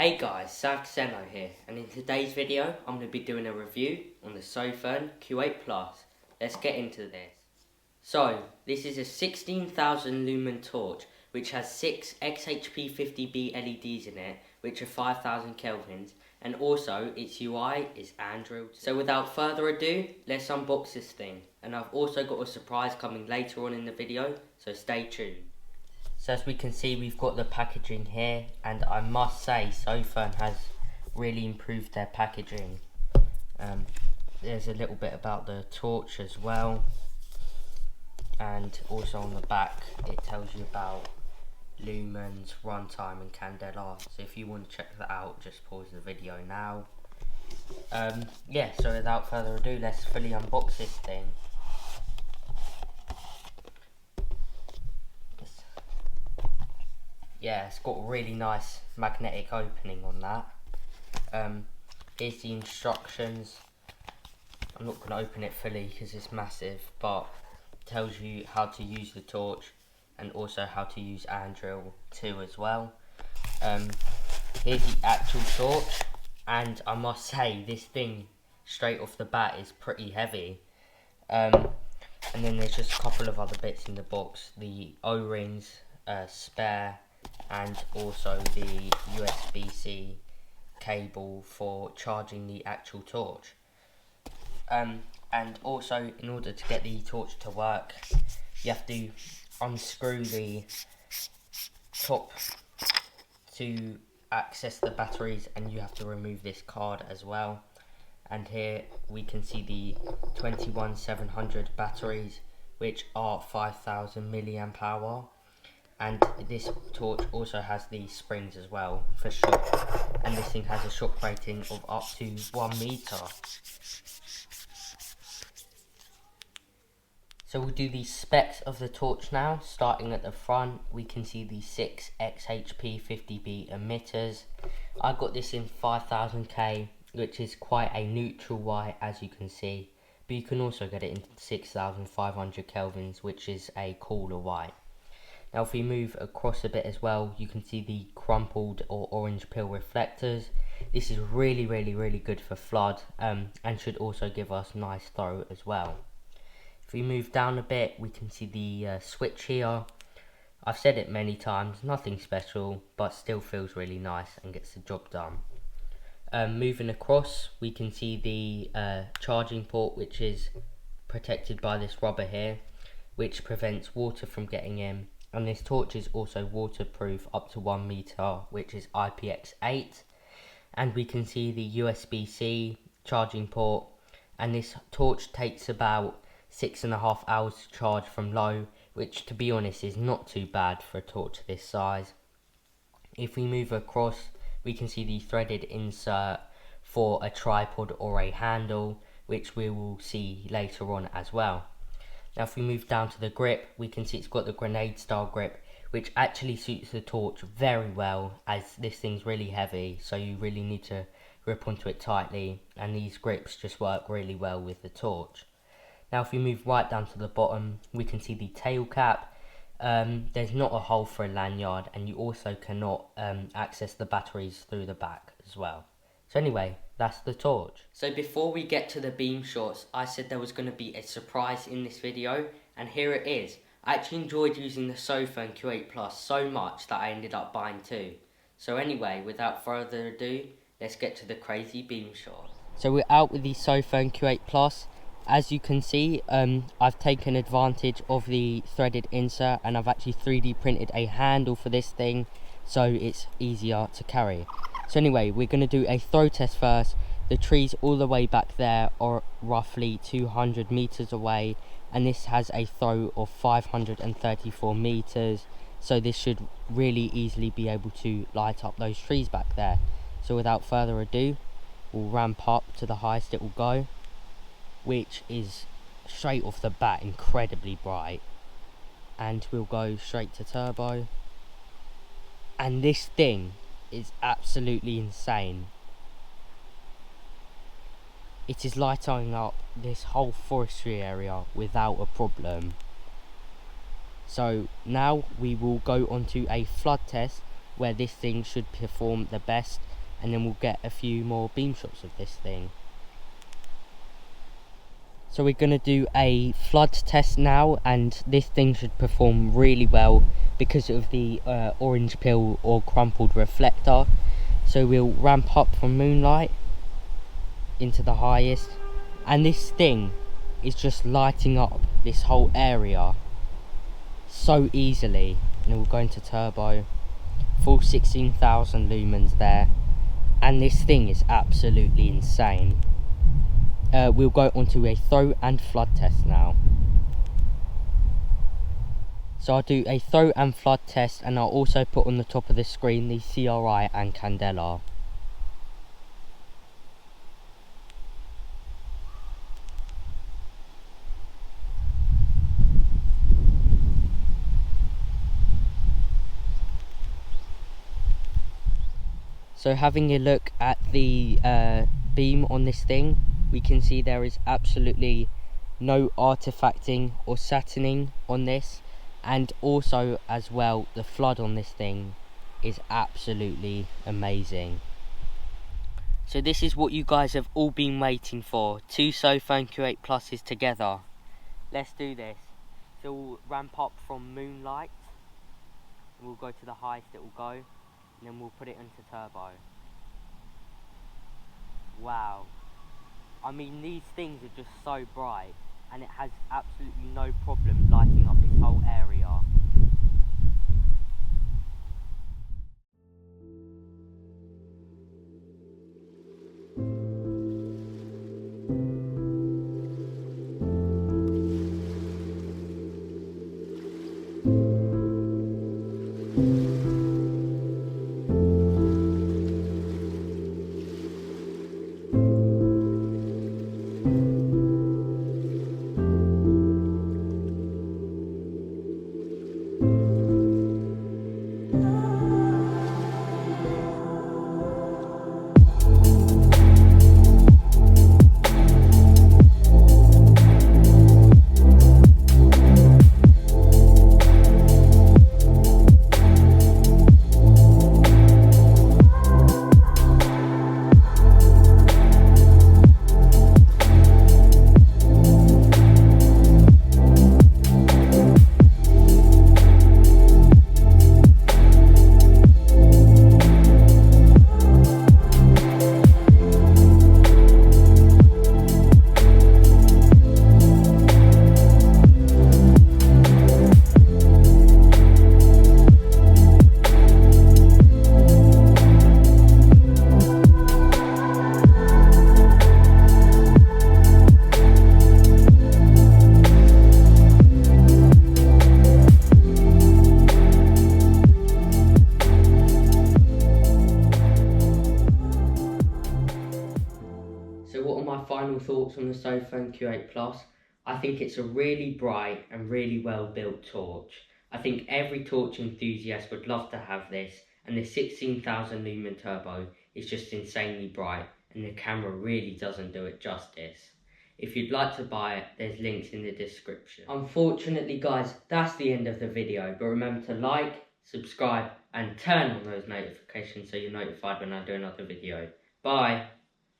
Hey guys, Seno here, and in today's video I'm going to be doing a review on the Sofirn Q8 Plus. Let's get into this. So, this is a 16,000 lumen torch which has 6 XHP50B LEDs in it, which are 5,000 kelvins, and also its UI is Android. So without further ado, let's unbox this thing, and I've also got a surprise coming later on in the video, so stay tuned. So as we can see, we've got the packaging here, and I must say Sofirn has really improved their packaging. There's a little bit about the torch as well, and also on the back it tells you about lumens, runtime and candela. So if you want to check that out, just pause the video now. Yeah, so without further ado, let's fully unbox this thing. Yeah, it's got a really nice magnetic opening on that. Here's the instructions. I'm not going to open it fully because it's massive, but it tells you how to use the torch and also how to use Android 2 as well. Here's the actual torch, and I must say this thing straight off the bat is pretty heavy. And then there's just a couple of other bits in the box, the O-rings, spare, and also the USB-C cable for charging the actual torch. And also, in order to get the torch to work, you have to unscrew the top to access the batteries, and you have to remove this card as well. And here we can see the 21700 batteries, which are 5000 milliamp hour. And this torch also has the springs as well for shock, and this thing has a shock rating of up to 1 meter. So we'll do the specs of the torch now. Starting at the front, we can see the 6 XHP50B emitters. I got this in 5000K, which is quite a neutral white, as you can see, but you can also get it in 6500 kelvins, which is a cooler white. Now if we move across a bit as well, you can see the crumpled or orange peel reflectors. This is really good for flood, and should also give us nice throw as well. If we move down a bit, we can see the switch here. I've said it many times, nothing special, but still feels really nice and gets the job done. Moving across, we can see the charging port, which is protected by this rubber here, which prevents water from getting in. And this torch is also waterproof up to 1 meter, which is IPX8. And we can see the USB-C charging port, and this torch takes about 6.5 hours to charge from low, which to be honest is not too bad for a torch this size. If we move across, we can see the threaded insert for a tripod or a handle, which we will see later on as well. Now if we move down to the grip, we can see it's got the grenade style grip, which actually suits the torch very well, as this thing's really heavy, so you really need to grip onto it tightly, and these grips just work really well with the torch. Now if we move right down to the bottom, we can see the tail cap. There's not a hole for a lanyard, and you also cannot access the batteries through the back as well. So anyway, that's the torch. So before we get to the beam shots, I said there was going to be a surprise in this video, and here it is. I actually enjoyed using the Sofirn Q8 Plus so much that I ended up buying two. So anyway, without further ado, let's get to the crazy beam shot. So we're out with the Sofirn Q8 Plus. As you can see, I've taken advantage of the threaded insert, and I've actually 3D printed a handle for this thing, so it's easier to carry. So anyway, we're going to do a throw test first. The trees all the way back there are roughly 200 meters away, and this has a throw of 534 meters, so this should really easily be able to light up those trees back there. So without further ado, we'll ramp up to the highest it will go, which is straight off the bat incredibly bright, and we'll go straight to turbo, and this thing is absolutely insane. It is lighting up this whole forestry area without a problem. So now we will go on to a flood test, where this thing should perform the best, and then we'll get a few more beam shots of this thing. So we're going to do a flood test now, and this thing should perform really well because of the orange peel or crumpled reflector. So we'll ramp up from moonlight into the highest, and this thing is just lighting up this whole area so easily. And we'll go into turbo, full 16,000 lumens there, and this thing is absolutely insane. We'll go onto a throw and flood test now. So I'll do a throw and flood test, and I'll also put on the top of the screen the CRI and candela. So having a look at the beam on this thing, we can see there is absolutely no artifacting or satinating on this, and also as well the flood on this thing is absolutely amazing. So this is what you guys have all been waiting for, 2 Sofirn Q8 pluses together. Let's do this. So we'll ramp up from moonlight, and we'll go to the highest it will go, and then we'll put it into turbo. Wow. I mean, these things are just so bright, and it has absolutely no problem lighting up this whole area. Final thoughts on the Sofirn Q8 Plus. I think it's a really bright and really well built torch. I think every torch enthusiast would love to have this, and the 16,000 lumen turbo is just insanely bright, and the camera really doesn't do it justice. If you'd like to buy it, there's links in the description. Unfortunately guys, that's the end of the video, but remember to like, subscribe and turn on those notifications so you're notified when I do another video. Bye!